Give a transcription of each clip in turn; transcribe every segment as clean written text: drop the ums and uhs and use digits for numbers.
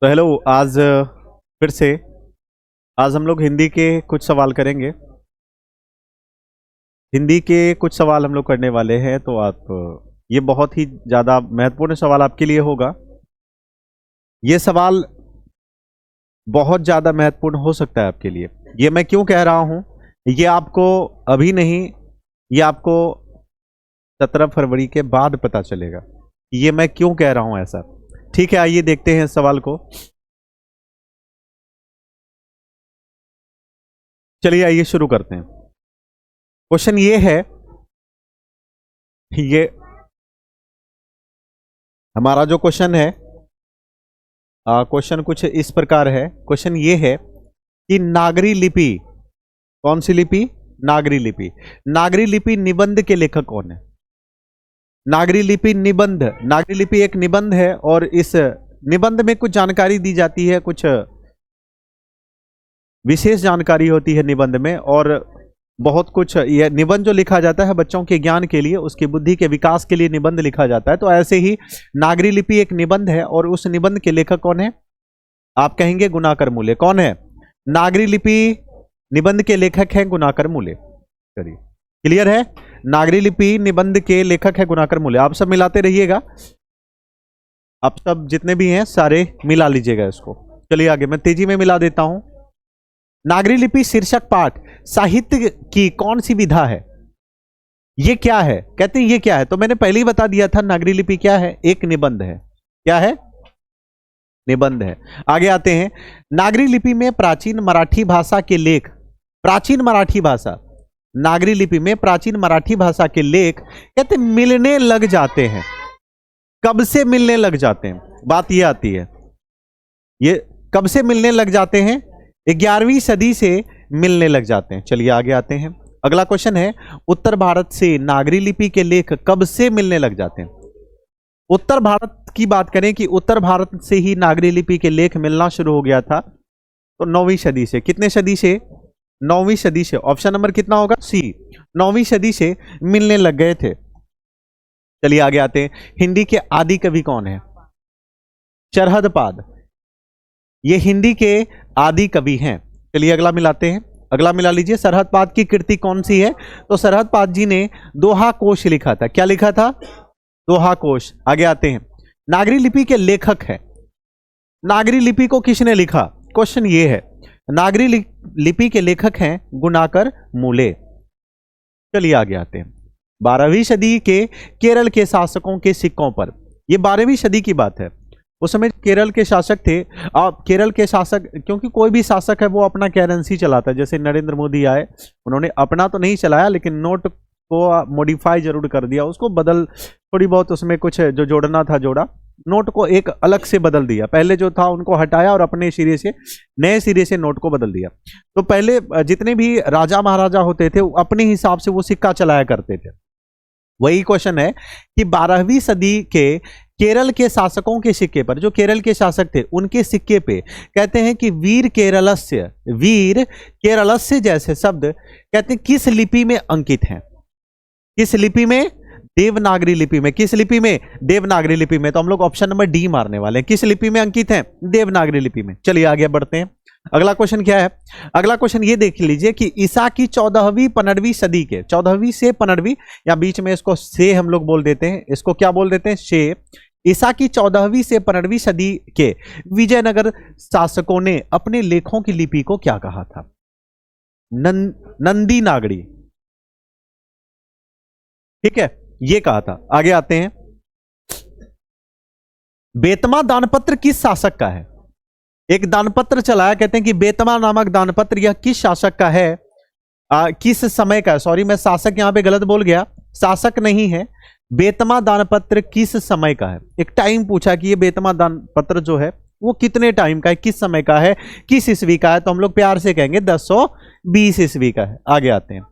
तो हेलो। आज फिर से आज हम लोग हिंदी के कुछ सवाल करेंगे। हिंदी के कुछ सवाल हम लोग करने वाले हैं, तो आप ये बहुत ही ज़्यादा महत्वपूर्ण सवाल आपके लिए होगा। ये सवाल बहुत ज़्यादा महत्वपूर्ण हो सकता है आपके लिए। ये मैं क्यों कह रहा हूँ, ये आपको अभी नहीं, ये आपको 17 फरवरी के बाद पता चलेगा। ये मैं क्यों कह रहा हूँ ऐसा। ठीक है, आइए देखते हैं इस सवाल को। चलिए आइए शुरू करते हैं। क्वेश्चन ये है, ये हमारा जो क्वेश्चन है, क्वेश्चन कुछ इस प्रकार है। क्वेश्चन ये है कि नागरी लिपि, कौन सी लिपि? नागरी लिपि। नागरी लिपि निबंध के लेखक कौन है? नागरी लिपि निबंध, नागरी लिपि एक निबंध है और इस निबंध में कुछ जानकारी दी जाती है, कुछ विशेष जानकारी होती है निबंध में, और बहुत कुछ। यह निबंध जो लिखा जाता है बच्चों के ज्ञान के लिए, उसकी बुद्धि के विकास के लिए निबंध लिखा जाता है। तो ऐसे ही नागरी लिपि एक निबंध है और उस निबंध के लेखक कौन है? आप कहेंगे गुणाकर मूले। कौन है? नागरी लिपि निबंध के लेखक हैं गुणाकर मूले। चलिए, क्लियर है? नागरी लिपि निबंध के लेखक है गुणाकर मूले। आप सब मिलाते रहिएगा, आप सब जितने भी हैं सारे मिला लीजिएगा इसको। चलिए आगे, मैं तेजी में मिला देता हूं। नागरी लिपि शीर्षक पाठ साहित्य की कौन सी विधा है? ये क्या है? कहते हैं ये क्या है? तो मैंने पहले ही बता दिया था, नागरी लिपि क्या है? एक निबंध है। क्या है? निबंध है। आगे आते हैं। नागरी लिपि में प्राचीन मराठी भाषा के लेख, प्राचीन मराठी भाषा, नागरी लिपि में प्राचीन मराठी भाषा के लेख कहते मिलने लग जाते हैं। कब से मिलने लग जाते हैं? बात ये आती है, ये कब से मिलने लग जाते हैं? 11वीं सदी से मिलने लग जाते हैं। चलिए आगे आते हैं। अगला क्वेश्चन है, उत्तर भारत से नागरी लिपि के लेख कब से मिलने लग जाते हैं? उत्तर भारत की बात करें कि उत्तर भारत से ही नागरी लिपि के लेख मिलना शुरू हो गया था, तो 9वीं सदी से। कितने सदी से? 9वीं सदी से। ऑप्शन नंबर कितना होगा? सी। 9वीं सदी से मिलने लग गए थे। चलिए आगे आते हैं। हिंदी के आदि कवि कौन है? चरहदपाद, ये हिंदी के आदि कवि हैं। चलिए अगला मिलाते हैं। अगला मिला लीजिए। सरहदपाद की कृति कौन सी है? तो सरहदपाद जी ने दोहा कोश लिखा था। क्या लिखा था? दोहा कोश। आगे आते हैं। नागरी लिपि के लेखक है। नागरी लिपि को किसने लिखा? क्वेश्चन ये है। नागरी लिपि के लेखक हैं गुणाकर मूले। चलिए आगे आते हैं। 12वीं सदी के केरल के शासकों के सिक्कों पर, यह 12वीं सदी की बात है। उस समय केरल के शासक थे। केरल के शासक, क्योंकि कोई भी शासक है वो अपना करेंसी चलाता है। जैसे नरेंद्र मोदी आए, उन्होंने अपना तो नहीं चलाया, लेकिन नोट को मॉडिफाई जरूर कर दिया, उसको बदल, थोड़ी बहुत उसमें कुछ जो जोड़ना था जोड़ा, नोट को एक अलग से बदल दिया। पहले जो था उनको हटाया और अपने सिरे से, नए सिरे से नोट को बदल दिया। तो पहले जितने भी राजा महाराजा होते थे अपने हिसाब से वो सिक्का चलाया करते थे। वही क्वेश्चन है कि 12वीं सदी के केरल के शासकों के सिक्के पर, जो केरल के शासक थे उनके सिक्के पे कहते हैं कि वीर केरलस्य जैसे शब्द कहते हैं किस लिपि में अंकित हैं? किस लिपि में? देवनागरी लिपि में। किस लिपि में? देवनागरी लिपि में। तो हम लोग ऑप्शन नंबर डी मारने वाले हैं। किस लिपि में अंकित हैं? देवनागरी लिपि में। चलिए आगे बढ़ते हैं। अगला क्वेश्चन क्या है? अगला क्वेश्चन ये देख लीजिए कि ईसा की 14वीं 15वीं सदी के, 14वीं से 15वीं, या बीच में इसको से हम लोग बोल देते हैं, इसको क्या बोल देते हैं? से। ईसा की 14वीं से 15वीं सदी के विजयनगर शासकों ने अपने लेखों की लिपि को क्या कहा था? नंदी नागरी। ठीक है, ये कहा था। आगे आते हैं। बेतमा दानपत्र किस शासक का है? एक दानपत्र चलाया, कहते हैं कि बेतमा नामक दानपत्र, यह किस शासक का है? किस समय का है? सॉरी, मैं शासक यहां पे गलत बोल गया, शासक नहीं है। बेतमा दानपत्र किस समय का है? एक टाइम पूछा कि ये बेतमा दानपत्र जो है वो कितने टाइम का है, किस समय का है, किस ईस्वी का है? तो हम लोग प्यार से कहेंगे 1020 ईस्वी का है। आगे आते हैं।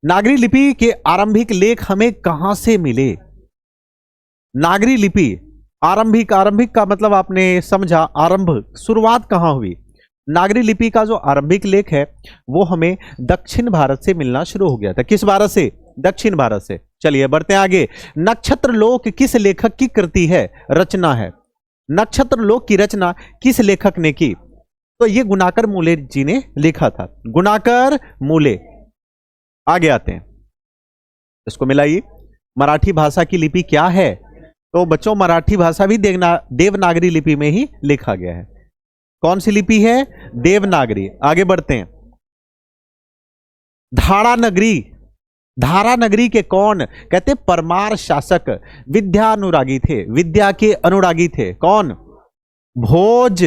नागरी लिपि के आरंभिक लेख हमें कहां से मिले? नागरी लिपि आरंभिक, आरंभिक का मतलब आपने समझा, आरंभ, शुरुआत कहां हुई? नागरी लिपि का जो आरंभिक लेख है वो हमें दक्षिण भारत से मिलना शुरू हो गया था। किस भारत से? दक्षिण भारत से। चलिए बढ़ते हैं आगे। नक्षत्र लोक किस लेखक की कृति है, रचना है? नक्षत्र लोक की रचना किस लेखक ने की? तो ये गुणाकर मूले जी ने लिखा था, गुणाकर मूले। आगे आते हैं, इसको मिलाइए। मराठी भाषा की लिपि क्या है? तो बच्चों मराठी भाषा भी देवनागरी लिपि में ही लिखा गया है। कौन सी लिपि है? देवनागरी। आगे बढ़ते हैं। धारा नगरी, धारा नगरी के कौन? कहते परमार शासक विद्या अनुरागी थे, विद्या के अनुरागी थे। कौन? भोज।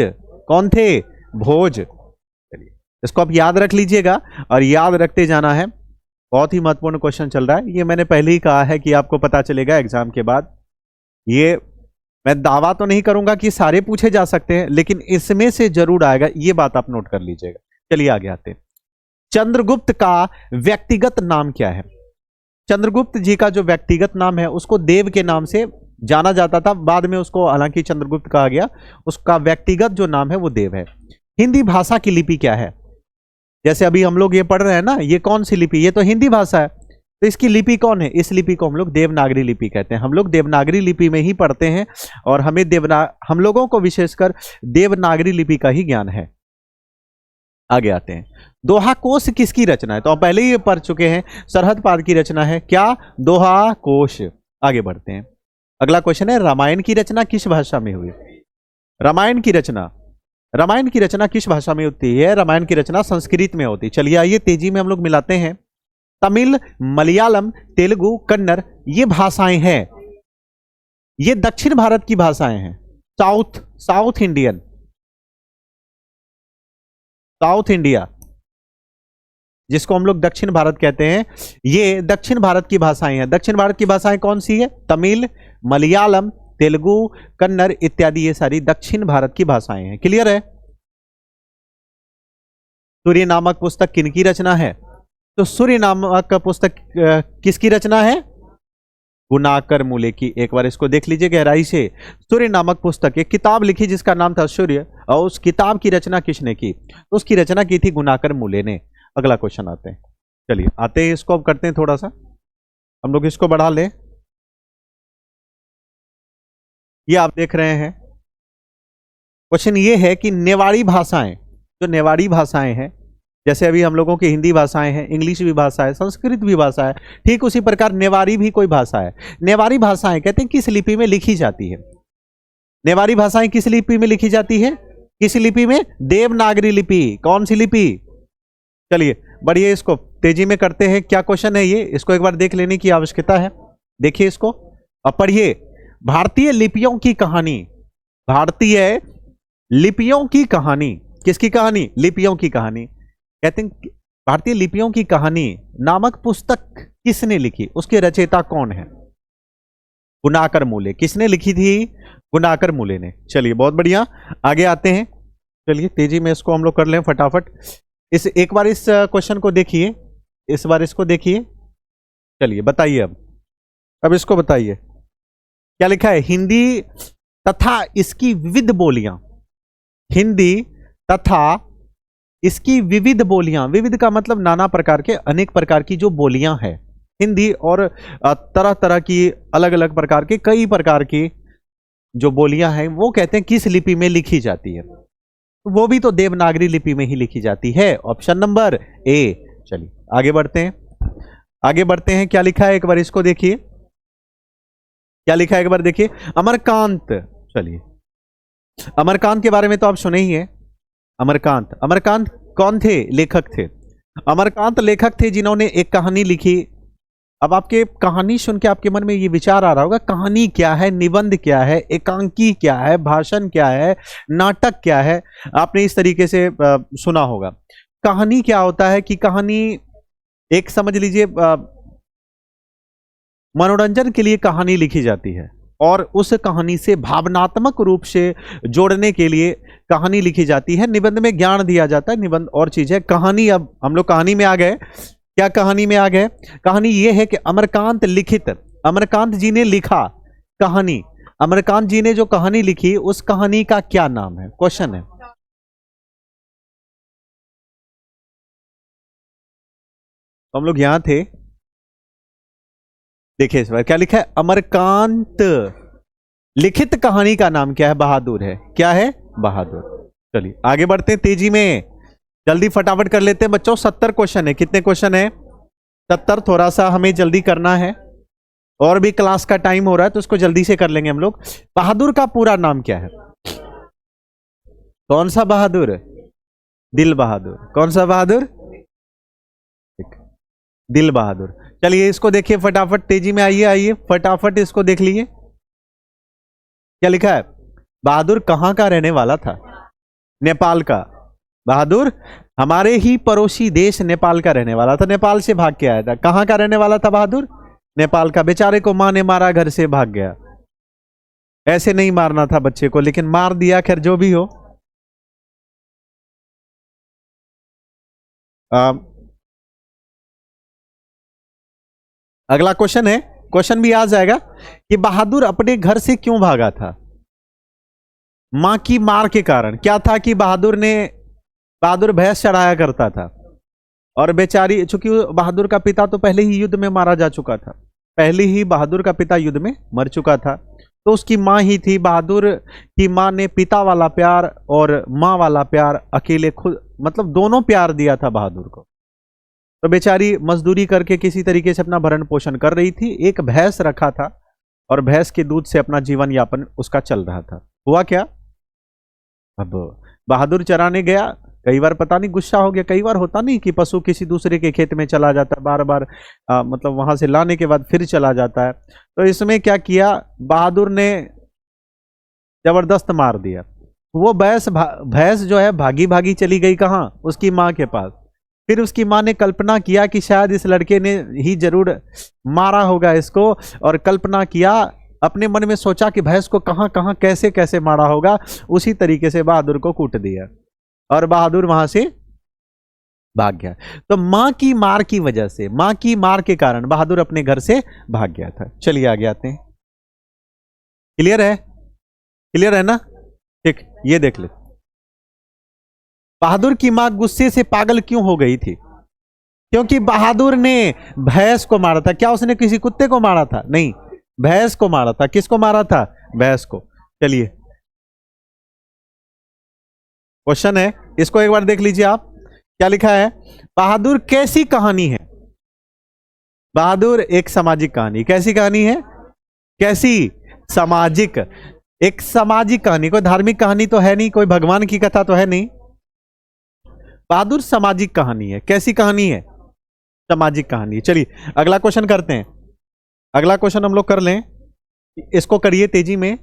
कौन थे? भोज। चलिए इसको आप याद रख लीजिएगा और याद रखते जाना है। बहुत ही महत्वपूर्ण क्वेश्चन चल रहा है, ये मैंने पहले ही कहा है कि आपको पता चलेगा एग्जाम के बाद। ये मैं दावा तो नहीं करूंगा कि सारे पूछे जा सकते हैं, लेकिन इसमें से जरूर आएगा, ये बात आप नोट कर लीजिएगा। चलिए आगे आते हैं। चंद्रगुप्त का व्यक्तिगत नाम क्या है? चंद्रगुप्त जी का जो व्यक्तिगत नाम है उसको देव के नाम से जाना जाता था, बाद में उसको हालांकि चंद्रगुप्त कहा गया। उसका व्यक्तिगत जो नाम है वो देव है। हिंदी भाषा की लिपि क्या है? जैसे अभी हम लोग ये पढ़ रहे हैं ना, ये कौन सी लिपि? ये तो हिंदी भाषा है, तो इसकी लिपि कौन है? इस लिपि को हम लोग देवनागरी लिपि कहते हैं। हम लोग देवनागरी लिपि में ही पढ़ते हैं और हमें हम लोगों को विशेषकर देवनागरी लिपि का ही ज्ञान है। आगे आते हैं। दोहा कोश किसकी रचना है? तो आप पहले ही पढ़ चुके हैं, सरहद पाद की रचना है। क्या? दोहा कोश। आगे बढ़ते हैं। अगला क्वेश्चन है, रामायण की रचना किस भाषा में हुई? रामायण की रचना किस भाषा में होती है? रामायण की रचना संस्कृत में होती है। चलिए आइए तेजी में हम लोग मिलाते हैं। तमिल, मलयालम, तेलुगु, कन्नड़, ये भाषाएं हैं, ये दक्षिण भारत की भाषाएं हैं। साउथ इंडिया जिसको हम लोग दक्षिण भारत कहते हैं, ये दक्षिण भारत की भाषाएं हैं। दक्षिण भारत की भाषाएं कौन सी है? तमिल, मलयालम, तेलुगु, कन्नड़ इत्यादि, ये सारी दक्षिण भारत की भाषाएं हैं। क्लियर है? सूर्य नामक पुस्तक किनकी रचना है? तो सूर्य नामक पुस्तक किसकी रचना है? गुणाकर मूले की। एक बार इसको देख लीजिए गहराई से। सूर्य नामक पुस्तक, एक किताब लिखी जिसका नाम था सूर्य, और उस किताब की रचना किसने की? तो उसकी रचना की थी गुणाकर मूले ने। अगला क्वेश्चन आते हैं। चलिए आते हैं, इसको अब करते हैं थोड़ा सा, हम लोग इसको बढ़ा लें। ये आप देख रहे हैं, क्वेश्चन ये है कि नेवाड़ी भाषाएं, जो नेवाड़ी भाषाएं हैं, जैसे अभी हम लोगों की हिंदी भाषाएं हैं, इंग्लिश भी भाषा है, संस्कृत भी भाषा है, ठीक उसी प्रकार नेवाड़ी भी कोई भाषा है। नेवाड़ी भाषाएं कहते हैं किस लिपि में लिखी जाती है? नेवाड़ी भाषाएं किस लिपि में लिखी जाती है? किस लिपि में? देवनागरी लिपि। कौन सी लिपि? चलिए बढ़िए, इसको तेजी में करते हैं। क्या क्वेश्चन है ये, इसको एक बार देख लेने की आवश्यकता है। देखिए इसको अब पढ़िए। भारतीय लिपियों की कहानी, भारतीय लिपियों की कहानी, किसकी कहानी? लिपियों की कहानी। कहते हैं भारतीय लिपियों की कहानी नामक पुस्तक किसने लिखी? उसके रचयिता कौन है? गुणाकर मूले। किसने लिखी थी? गुणाकर मूले ने। चलिए बहुत बढ़िया, आगे आते हैं। चलिए तेजी में इसको हम लोग कर लें फटाफट। एक बार इस क्वेश्चन को देखिए, इस बार इसको देखिए। चलिए बताइए, अब इसको बताइए क्या लिखा है? हिंदी तथा इसकी विविध बोलियां, हिंदी तथा इसकी विविध बोलियां, विविध का मतलब नाना प्रकार के, अनेक प्रकार की जो बोलियां हैं हिंदी, और तरह तरह की अलग अलग प्रकार के, कई प्रकार की जो बोलियां हैं, वो कहते हैं किस लिपि में लिखी जाती है? वो भी तो देवनागरी लिपि में ही लिखी जाती है। Option number A. चलिए आगे बढ़ते हैं, आगे बढ़ते हैं। क्या लिखा है एक बार इसको देखिए, क्या लिखा है एक बार देखिए। अमरकांत। चलिए अमरकांत के बारे में तो आप सुने ही है। अमरकांत, अमरकांत कौन थे? लेखक थे। अमरकांत लेखक थे जिन्होंने एक कहानी लिखी। अब आपके कहानी सुन के आपके मन में ये विचार आ रहा होगा, कहानी क्या है, निबंध क्या है, एकांकी क्या है, भाषण क्या है, नाटक क्या है। आपने इस तरीके से सुना होगा। कहानी क्या होता है कि कहानी एक समझ लीजिए मनोरंजन के लिए कहानी लिखी जाती है, और उस कहानी से भावनात्मक रूप से जोड़ने के लिए कहानी लिखी जाती है। निबंध में ज्ञान दिया जाता है, निबंध और चीज है। कहानी, अब हम लोग कहानी में आ गए। क्या कहानी में आ गए? कहानी यह है कि अमरकांत लिखित, अमरकांत जी ने लिखा कहानी, अमरकांत जी ने जो कहानी लिखी उस कहानी का क्या नाम है? क्वेश्चन है। हम लोग यहां थे, देखिए इस बार क्या लिखा है, अमरकांत। लिखित कहानी का नाम क्या है? बहादुर है। क्या है? बहादुर। चलिए आगे बढ़ते हैं तेजी में, जल्दी फटाफट कर लेते हैं बच्चों। 70 क्वेश्चन है। कितने क्वेश्चन है? 70। थोड़ा सा हमें जल्दी करना है, और भी क्लास का टाइम हो रहा है तो उसको जल्दी से कर लेंगे हम लोग। बहादुर का पूरा नाम क्या है? कौन सा बहादुर? दिल बहादुर। कौन सा बहादुर? दिल बहादुर। चलिए इसको देखिए फटाफट, तेजी में आइए आइए फटाफट इसको देख लीजिए। क्या लिखा है? बहादुर कहां का रहने वाला था? नेपाल का। बहादुर हमारे ही पड़ोसी देश नेपाल का रहने वाला था, नेपाल से भाग के आया था। कहां का रहने वाला था बहादुर? नेपाल का। बेचारे को मां ने मारा, घर से भाग गया। ऐसे नहीं मारना था बच्चे को, लेकिन मार दिया। खैर जो भी हो, अगला क्वेश्चन है, क्वेश्चन भी आ जाएगा कि बहादुर अपने घर से क्यों भागा था? मां की मार के कारण। क्या था कि बहादुर भैंस चढ़ाया करता था, और बेचारी, चूंकि बहादुर का पिता तो पहले ही युद्ध में मारा जा चुका था, पहले ही बहादुर का पिता युद्ध में मर चुका था, तो उसकी मां ही थी। बहादुर की मां ने पिता वाला प्यार और मां वाला प्यार अकेले खुद, मतलब दोनों प्यार दिया था बहादुर को। तो बेचारी मजदूरी करके किसी तरीके से अपना भरण पोषण कर रही थी। एक भैंस रखा था और भैंस के दूध से अपना जीवन यापन उसका चल रहा था। हुआ क्या, अब बहादुर चराने गया, कई बार पता नहीं गुस्सा हो गया। कई बार होता नहीं कि पशु किसी दूसरे के खेत में चला जाता है, बार बार मतलब वहां से लाने के बाद फिर चला जाता है। तो इसमें क्या किया, बहादुर ने जबरदस्त मार दिया। वो भैंस जो है भागी भागी चली गई कहाँ? उसकी माँ के पास। फिर उसकी माँ ने कल्पना किया कि शायद इस लड़के ने ही जरूर मारा होगा इसको, और कल्पना किया, अपने मन में सोचा कि भैंस को कहां कहां कैसे कैसे मारा होगा। उसी तरीके से बहादुर को कूट दिया और बहादुर वहां से भाग गया। तो मां की मार की वजह से, मां की मार के कारण बहादुर अपने घर से भाग गया था। चलिए आगे आते हैं। क्लियर है? क्लियर है ना? ठीक, ये देख ले। बहादुर की मां गुस्से से पागल क्यों हो गई थी? क्योंकि बहादुर ने भैंस को मारा था। क्या उसने किसी कुत्ते को मारा था? नहीं, भैंस को मारा था। किसको मारा था? भैंस को। चलिए क्वेश्चन है, इसको एक बार देख लीजिए आप। क्या लिखा है? बहादुर कैसी कहानी है? बहादुर एक सामाजिक कहानी। कैसी कहानी है? कैसी? सामाजिक। एक सामाजिक कहानी, कोई धार्मिक कहानी तो है नहीं, कोई भगवान की कथा तो है नहीं। बहादुर सामाजिक कहानी है। कैसी कहानी है? सामाजिक कहानी। चलिए अगला क्वेश्चन करते हैं। अगला क्वेश्चन हम लोग कर लें, इसको करिए तेजी में।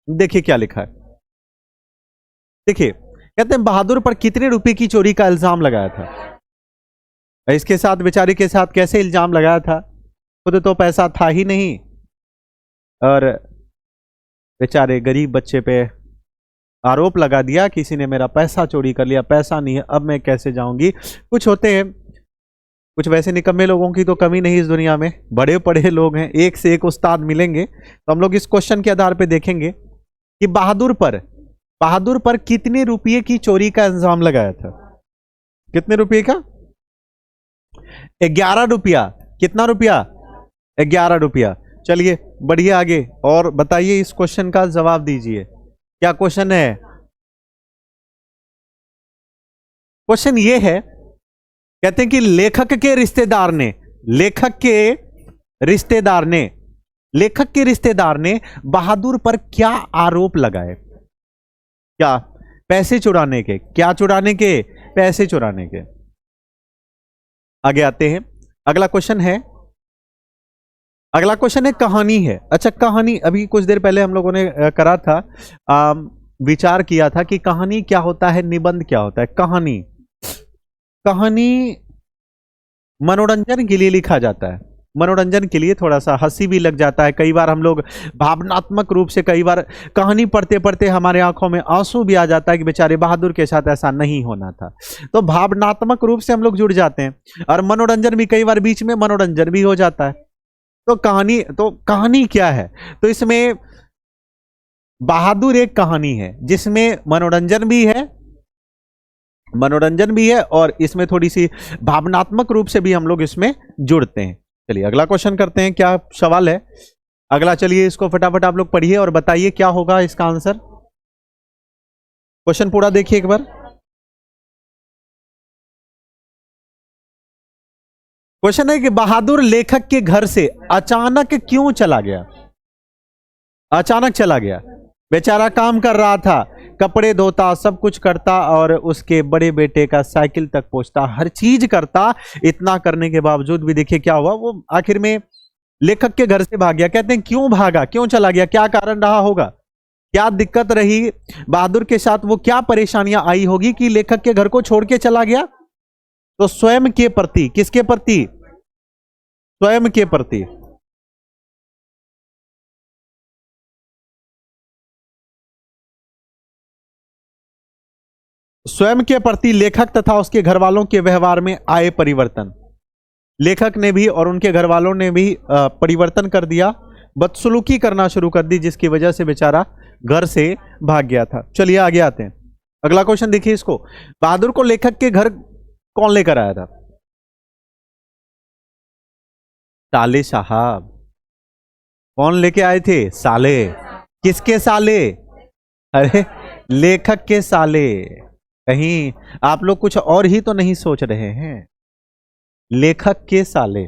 देखिए क्या लिखा है। देखिए कहते हैं बहादुर पर कितने रुपए की चोरी का इल्जाम लगाया था? इसके साथ, बेचारे के साथ कैसे इल्जाम लगाया था? खुद तो पैसा था ही नहीं, और बेचारे गरीब बच्चे पे आरोप लगा दिया, किसी ने मेरा पैसा चोरी कर लिया, पैसा नहीं है, अब मैं कैसे जाऊंगी। कुछ होते हैं, कुछ वैसे निकम्मे लोगों की तो कमी नहीं इस दुनिया में, बड़े पढ़े लोग हैं, एक से एक उस्ताद मिलेंगे। तो हम लोग इस क्वेश्चन के आधार पे देखेंगे कि बहादुर पर कितने रुपये की चोरी का इल्जाम लगाया था। कितने रुपये का? 11 रुपया। कितना रुपया? 11 रुपया। चलिए बढ़िए आगे, और बताइए इस क्वेश्चन का जवाब दीजिए। क्या क्वेश्चन है? क्वेश्चन ये है, कहते हैं कि लेखक के रिश्तेदार ने बहादुर पर क्या आरोप लगाए? क्या? पैसे चुराने के। क्या चुराने के? पैसे चुराने के। आगे आते हैं। अगला क्वेश्चन है कहानी है। अच्छा कहानी, अभी कुछ देर पहले हम लोगों ने करा था, विचार किया था कि कहानी क्या होता है, निबंध क्या होता है। कहानी मनोरंजन के लिए लिखा जाता है, मनोरंजन के लिए, थोड़ा सा हंसी भी लग जाता है। कई बार हम लोग भावनात्मक रूप से, कई बार कहानी पढ़ते पढ़ते हमारे आंखों में आंसू भी आ जाता है कि बेचारे बहादुर के साथ ऐसा नहीं होना था। तो भावनात्मक रूप से हम लोग जुड़ जाते हैं, और मनोरंजन भी, कई बार बीच में मनोरंजन भी हो जाता है। तो कहानी क्या है? तो इसमें बहादुर एक कहानी है जिसमें मनोरंजन भी है और इसमें थोड़ी सी भावनात्मक रूप से भी हम लोग इसमें जुड़ते हैं। चलिए अगला क्वेश्चन करते हैं, क्या सवाल है अगला। चलिए इसको फटाफट आप लोग पढ़िए और बताइए क्या होगा इसका आंसर। क्वेश्चन पूरा देखिए एक बार। क्वेश्चन है कि बहादुर लेखक के घर से अचानक क्यों चला गया। अचानक चला गया। बेचारा काम कर रहा था, कपड़े धोता, सब कुछ करता और उसके बड़े बेटे का साइकिल तक पहुंचता, हर चीज करता। इतना करने के बावजूद भी देखिए क्या हुआ, वो आखिर में लेखक के घर से भाग गया। कहते हैं क्यों भागा, क्यों चला गया, क्या कारण रहा होगा, क्या दिक्कत रही बहादुर के साथ, वो क्या परेशानियां आई होगी कि लेखक के घर को छोड़ के चला गया। तो स्वयं के प्रति, किसके प्रति, स्वयं के प्रति। स्वयं के प्रति लेखक तथा उसके घर वालों के व्यवहार में आए परिवर्तन। लेखक ने भी और उनके घर वालों ने भी परिवर्तन कर दिया, बदसलूकी करना शुरू कर दी, जिसकी वजह से बेचारा घर से भाग गया था। चलिए आगे आते हैं, अगला क्वेश्चन देखिए इसको। बहादुर को लेखक के घर कौन लेकर आया था। साले साहब। कौन लेके आए थे, साले। किसके साले, अरे लेखक के साले। कहीं आप लोग कुछ और ही तो नहीं सोच रहे हैं। लेखक के साले,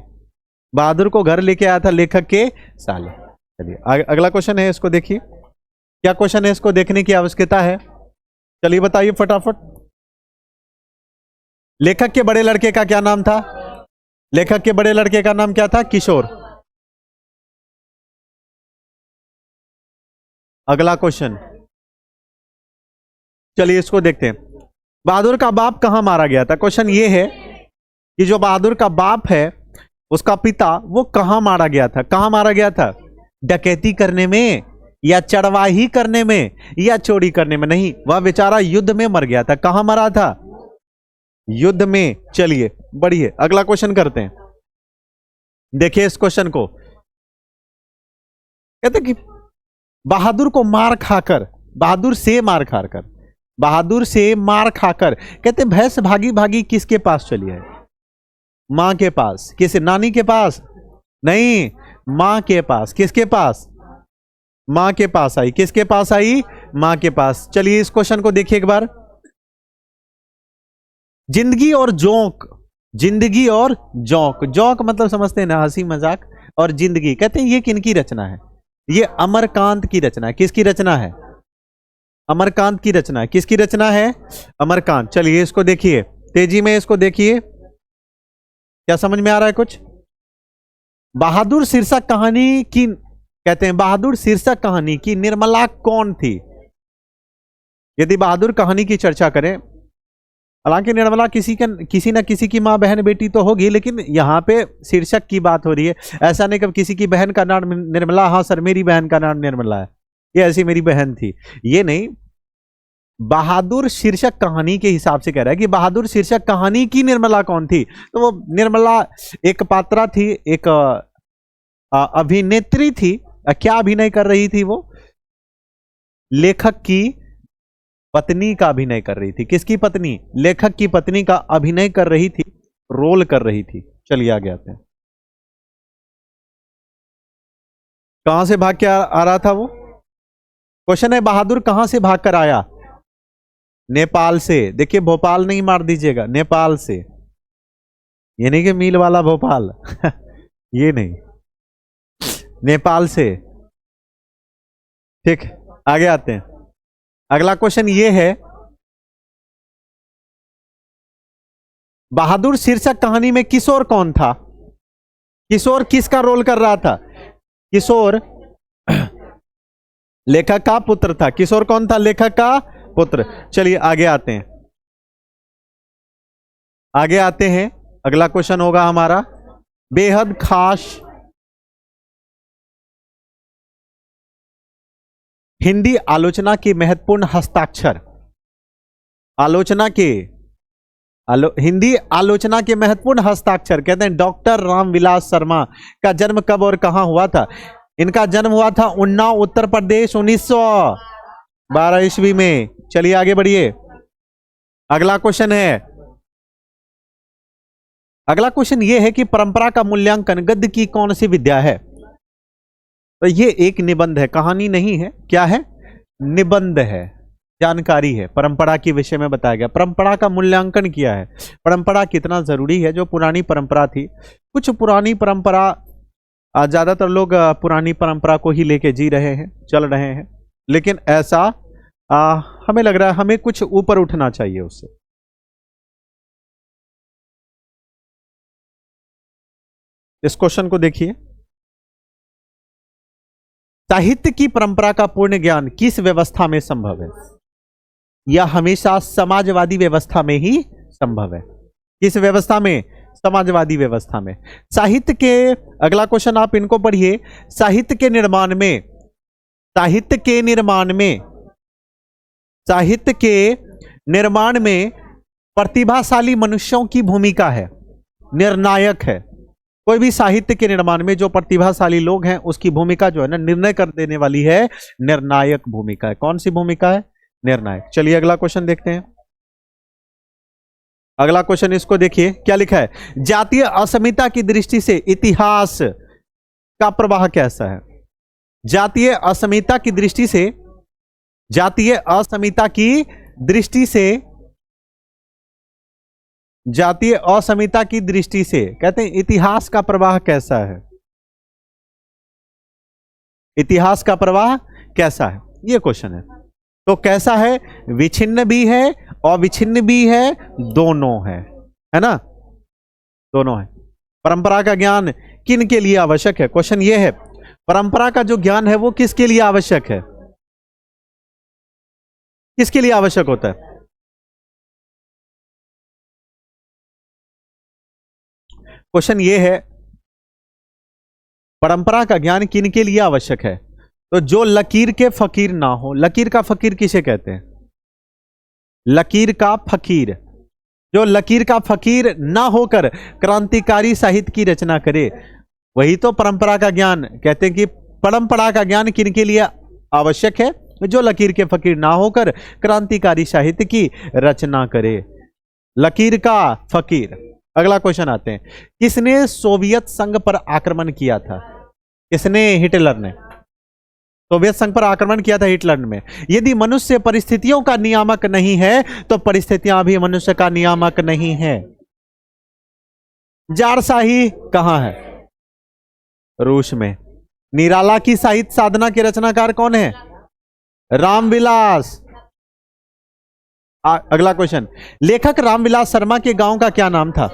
बहादुर को घर लेके आया था लेखक के साले। चलिए अगला क्वेश्चन है, इसको देखिए क्या क्वेश्चन है, इसको देखने की आवश्यकता है। चलिए बताइए फटाफट। लेखक के बड़े लड़के का क्या नाम था। लेखक के बड़े लड़के का नाम क्या था, किशोर। अगला क्वेश्चन, चलिए इसको देखते हैं। बहादुर का बाप कहां मारा गया था। क्वेश्चन ये है कि जो बहादुर का बाप है, उसका पिता, वो कहां मारा गया था। कहां मारा गया था, डकैती करने में या चढ़वाही करने में या चोरी करने में। नहीं, वह बेचारा युद्ध में मर गया था। कहां मरा था, युद्ध में। चलिए बढ़िए, अगला क्वेश्चन करते हैं। देखिए इस क्वेश्चन को, कहते कि बहादुर को मार खाकर, बहादुर से मार खाकर, बहादुर से मार खाकर, कहते भैंस भागी भागी किसके पास चली है। मां के पास। किस, नानी के पास नहीं, मां के पास। किसके पास, मां के पास आई। किसके पास आई, मां के पास। चलिए इस क्वेश्चन को देखिए एक बार। जिंदगी और जोंक, जिंदगी और जोंक, जोंक मतलब समझते हैं ना, हंसी मजाक, और जिंदगी, कहते हैं ये किनकी रचना है। ये अमरकांत की रचना है। किसकी रचना है, अमरकांत की रचना है। किसकी रचना है, अमरकांत। चलिए इसको देखिए तेजी में, इसको देखिए क्या समझ में आ रहा है कुछ। बहादुर शीर्षक कहानी की, कहते हैं बहादुर शीर्षक कहानी की निर्मला कौन थी। यदि बहादुर कहानी की चर्चा करें, हालांकि निर्मला किसी न किसी की मां बहन बेटी तो होगी, लेकिन यहां पे शीर्षक की बात हो रही है। ऐसा नहीं कि किसी की बहन का नाम निर्मला, हाँ सर मेरी बहन का नाम निर्मला है, ये ऐसी मेरी बहन थी, ये नहीं। बहादुर शीर्षक कहानी के हिसाब से कह रहा है कि बहादुर शीर्षक कहानी की निर्मला कौन थी। तो वो निर्मला एक पात्रा थी, एक अभिनेत्री थी। क्या अभिनय कर रही थी वो, लेखक की पत्नी का अभिनय कर रही थी। किसकी पत्नी, लेखक की पत्नी का अभिनय कर रही थी, रोल कर रही थी। चलिए आगे आते हैं। कहां से भाग के आ रहा था वो। क्वेश्चन है बहादुर कहां से भाग कर आया, नेपाल से। देखिए भोपाल नहीं मार दीजिएगा, नेपाल से, ये नहीं कि मील वाला भोपाल ये नहीं, नेपाल से। ठीक, आगे आते हैं। अगला क्वेश्चन ये है, बहादुर शीर्षक कहानी में किशोर कौन था। किशोर किसका रोल कर रहा था, किशोर लेखक का पुत्र था। किशोर कौन था, लेखक का पुत्र। चलिए आगे आते हैं, आगे आते हैं। अगला क्वेश्चन होगा हमारा, बेहद खास हिंदी आलोचना के महत्वपूर्ण हस्ताक्षर। आलोचना के हिंदी आलोचना के महत्वपूर्ण हस्ताक्षर, कहते हैं डॉक्टर रामविलास शर्मा का जन्म कब और कहां हुआ था। इनका जन्म हुआ था उन्नाव, उत्तर प्रदेश, 1912 ईस्वी में। चलिए आगे बढ़िए, अगला क्वेश्चन है, अगला क्वेश्चन ये है कि परंपरा का मूल्यांकन गद्य की कौन सी विद्या है? तो ये एक निबंध है, कहानी नहीं है। क्या है? निबंध है, जानकारी है, परंपरा के विषय में बताया गया। परंपरा का मूल्यांकन किया है, परंपरा कितना जरूरी है। जो पुरानी परंपरा थी, कुछ पुरानी परंपरा, ज्यादातर लोग पुरानी परंपरा को ही लेके जी रहे हैं, चल रहे हैं, लेकिन ऐसा हमें लग रहा है हमें कुछ ऊपर उठना चाहिए उससे। इस क्वेश्चन को देखिए, साहित्य की परंपरा का पूर्ण ज्ञान किस व्यवस्था में संभव है? यह हमेशा समाजवादी व्यवस्था में ही संभव है। किस व्यवस्था में? समाजवादी व्यवस्था में। साहित्य के, अगला क्वेश्चन आप इनको पढ़िए, साहित्य के निर्माण में, साहित्य के निर्माण में, साहित्य के निर्माण में प्रतिभाशाली मनुष्यों की भूमिका है, निर्णायक है। कोई भी साहित्य के निर्माण में जो प्रतिभाशाली लोग हैं उसकी भूमिका जो है ना, निर्णय कर देने वाली है, निर्णायक भूमिका है। कौन सी भूमिका है? निर्णायक। चलिए अगला क्वेश्चन देखते हैं। अगला क्वेश्चन इसको देखिए, क्या लिखा है? जातीय असमिता की दृष्टि से इतिहास का प्रवाह कैसा है? जातीय असमिता की दृष्टि से, जातीय असमिता की दृष्टि से, जातीय असमिता की दृष्टि से कहते हैं इतिहास का प्रवाह कैसा है? इतिहास का प्रवाह कैसा है, ये क्वेश्चन है। तो कैसा है? विच्छिन्न भी है, अविच्छिन्न भी है, दोनों है ना, दोनों है। परंपरा का ज्ञान किन के लिए आवश्यक है? क्वेश्चन ये है, परंपरा का जो ज्ञान है वो किसके लिए आवश्यक है? किसके लिए आवश्यक होता है? क्वेश्चन ये है, परंपरा का ज्ञान किन के लिए आवश्यक है? तो जो लकीर के फकीर ना हो। लकीर का फकीर किसे कहते हैं? लकीर का फकीर, जो लकीर का फकीर ना होकर क्रांतिकारी साहित्य की रचना करे, वही तो परंपरा का ज्ञान। कहते हैं कि परंपरा का ज्ञान किन के लिए आवश्यक है? जो लकीर के फकीर ना होकर क्रांतिकारी साहित्य की रचना करे। लकीर का फकीर। अगला क्वेश्चन आते हैं, किसने सोवियत संघ पर आक्रमण किया था? किसने? हिटलर ने सोवियत संघ पर आक्रमण किया था, हिटलर में। यदि मनुष्य परिस्थितियों का नियामक नहीं है तो परिस्थितियां भी मनुष्य का नियामक नहीं है। जारशाही कहां है? रूस में। निराला की साहित्य साधना के रचनाकार कौन है? रामविलास। अगला क्वेश्चन, लेखक रामविलास शर्मा के गांव का क्या नाम था?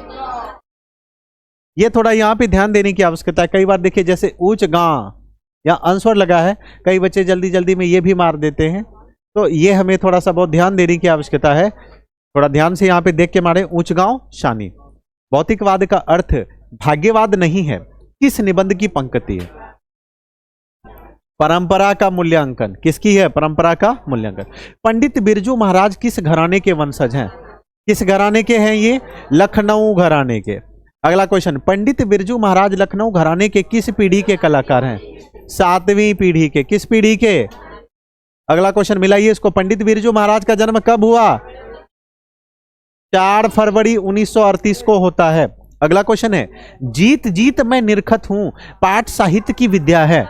यह थोड़ा यहां पे ध्यान देने की आवश्यकता है। कई बार देखिए, जैसे ऊंच गांव या अंस्वर लगा है, कई बच्चे जल्दी जल्दी में ये भी मार देते हैं, तो ये हमें थोड़ा सा बहुत ध्यान देने की आवश्यकता है। थोड़ा ध्यान से यहाँ पे देख के मारे। ऊंच गांव शानी। भौतिकवाद का अर्थ भाग्यवाद नहीं है, किस निबंध की पंक्ति है? परंपरा का मूल्यांकन किसकी है? परंपरा का मूल्यांकन। पंडित बिरजू महाराज किस घराने के वंशज हैं? किस घराने के हैं ये? लखनऊ घराने के। अगला क्वेश्चन, पंडित बिरजू महाराज लखनऊ घराने के किस पीढ़ी के कलाकार हैं? 7वीं पीढ़ी के। किस पीढ़ी के? अगला क्वेश्चन मिलाइए इसको, पंडित बिरजू महाराज का जन्म कब हुआ? 4 फरवरी 1938 को होता है। अगला क्वेश्चन है, जीत जीत मैं निरखत हूं पाठ साहित्य की विद्या है।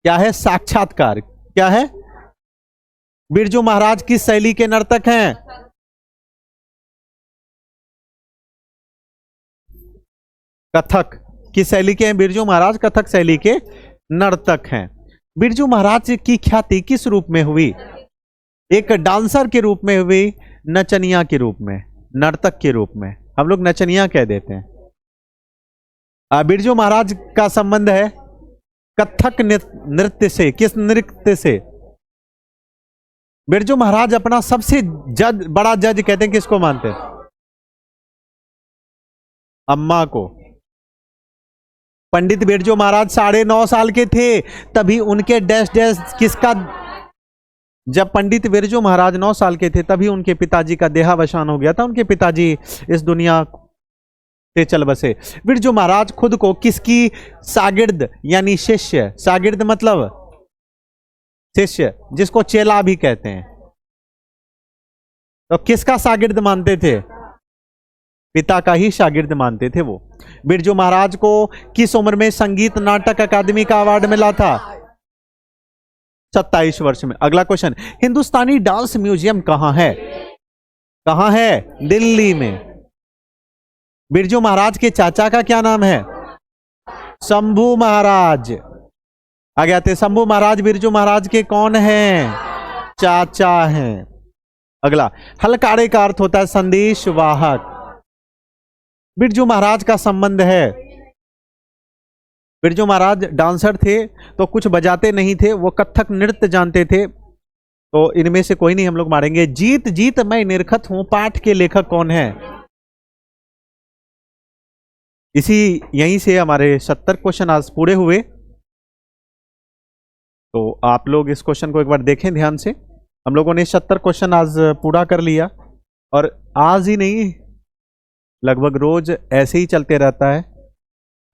क्या है? साक्षात्कार। क्या है? बिरजू महाराज किस शैली के नर्तक हैं? कथक। किस शैली के हैं बिरजू महाराज? कथक शैली के नर्तक हैं। बिरजू महाराज की ख्याति किस रूप में हुई? एक डांसर के रूप में हुई, नचनिया के रूप में, नर्तक के रूप में। हम लोग नचनिया कह देते हैं। बिरजू महाराज का संबंध है कथक नृत्य से। किस नृत्य से? बिरजू महाराज अपना सबसे बड़ा जज कहते हैं किसको मानते हैं? अम्मा को। पंडित बिरजू महाराज 9.5 साल के थे तभी उनके डैश डैश किसका, जब पंडित बिरजू महाराज 9 साल के थे तभी उनके पिताजी का देहावसान हो गया था। उनके पिताजी इस दुनिया से चल बसे। बिरजू महाराज खुद को किसकी शागिर्द यानी शिष्य, शागिर्द मतलब शिष्य, जिसको चेला भी कहते हैं, तो किसका शागिर्द मानते थे? पिता का ही शागिर्द मानते थे वो। बिरजू महाराज को किस उम्र में संगीत नाटक अकादमी का अवार्ड मिला था? 27 वर्ष में। अगला क्वेश्चन, हिंदुस्तानी डांस म्यूजियम कहां है? कहां है? दिल्ली में। बिरजू महाराज के चाचा का क्या नाम है? शंभू महाराज। आगे आते, शंभू महाराज बिरजू महाराज के कौन हैं? चाचा हैं। अगला, हलकारे का अर्थ होता है संदेश वाहक। बिरजू महाराज का संबंध है, बिरजू महाराज डांसर थे तो कुछ बजाते नहीं थे, वो कथक नृत्य जानते थे। तो इनमें से कोई नहीं हम लोग मारेंगे। जीत जीत मैं निरखत हूं पाठ के लेखक कौन है? इसी यहीं से हमारे 70 क्वेश्चन आज पूरे हुए। तो आप लोग इस क्वेश्चन को एक बार देखें ध्यान से। हम लोगों ने 70 क्वेश्चन आज पूरा कर लिया, और आज ही नहीं, लगभग रोज ऐसे ही चलते रहता है।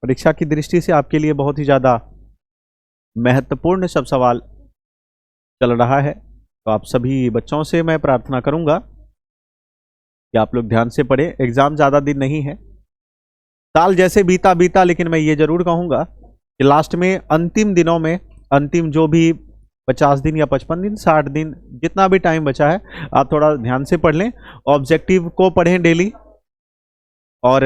परीक्षा की दृष्टि से आपके लिए बहुत ही ज़्यादा महत्वपूर्ण सब सवाल चल रहा है। तो आप सभी बच्चों से मैं प्रार्थना करूंगा कि आप लोग ध्यान से पढ़ें। एग्ज़ाम ज़्यादा दिन नहीं है, साल जैसे बीता बीता, लेकिन मैं ये जरूर कहूँगा कि लास्ट में अंतिम दिनों में, अंतिम जो भी 50 दिन या 55 दिन 60 दिन जितना भी टाइम बचा है, आप थोड़ा ध्यान से पढ़ लें। ऑब्जेक्टिव को पढ़ें डेली, और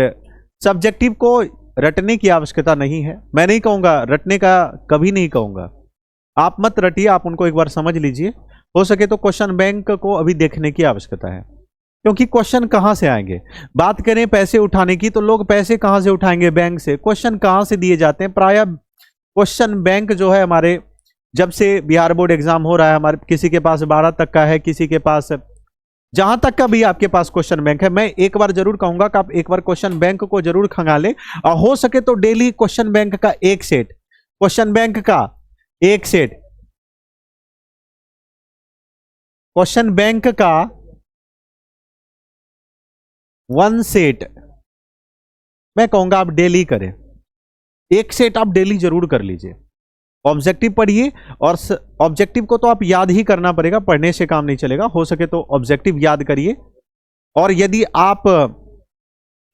सब्जेक्टिव को रटने की आवश्यकता नहीं है। मैं नहीं कहूँगा रटने का, कभी नहीं कहूँगा, आप मत रटिए, आप उनको एक बार समझ लीजिए। हो सके तो क्वेश्चन बैंक को अभी देखने की आवश्यकता है, क्योंकि क्वेश्चन कहाँ से आएंगे। बात करें पैसे उठाने की, तो लोग पैसे कहाँ से उठाएंगे? बैंक से। क्वेश्चन कहाँ से दिए जाते हैं? प्रायः क्वेश्चन बैंक जो है हमारे, जब से बिहार बोर्ड एग्जाम हो रहा है, हमारे किसी के पास 12 तक का है, किसी के पास जहां तक का भी आपके पास क्वेश्चन बैंक है। मैं एक बार जरूर कहूंगा कि आप एक बार क्वेश्चन बैंक को जरूर खंगालें, और हो सके तो डेली क्वेश्चन बैंक का एक सेट, क्वेश्चन बैंक का एक सेट, क्वेश्चन बैंक का 1 सेट, मैं कहूंगा आप डेली करें। एक सेट आप डेली जरूर कर लीजिए। ऑब्जेक्टिव पढ़िए, और ऑब्जेक्टिव को तो आप याद ही करना पड़ेगा, पढ़ने से काम नहीं चलेगा। हो सके तो ऑब्जेक्टिव याद करिए, और यदि आप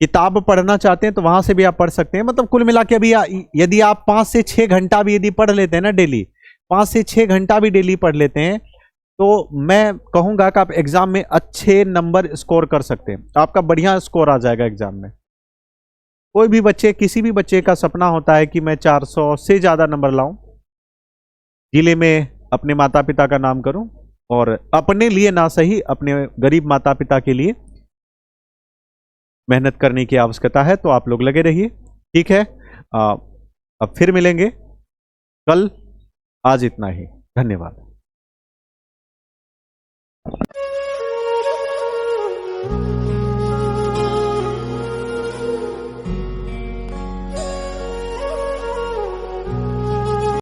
किताब पढ़ना चाहते हैं तो वहां से भी आप पढ़ सकते हैं। मतलब कुल मिला के अभी यदि आप 5 से 6 घंटा भी यदि पढ़ लेते हैं ना डेली, 5 से 6 घंटा भी डेली पढ़ लेते हैं, तो मैं कहूंगा कि आप एग्जाम में अच्छे नंबर स्कोर कर सकते हैं। आपका बढ़िया स्कोर आ जाएगा एग्जाम में। कोई भी बच्चे, किसी भी बच्चे का सपना होता है कि मैं 400 से ज्यादा नंबर लाऊं, जिले में अपने माता पिता का नाम करूं, और अपने लिए ना सही, अपने गरीब माता पिता के लिए मेहनत करने की आवश्यकता है। तो आप लोग लगे रहिए, ठीक है। अब फिर मिलेंगे कल। आज इतना ही, धन्यवाद।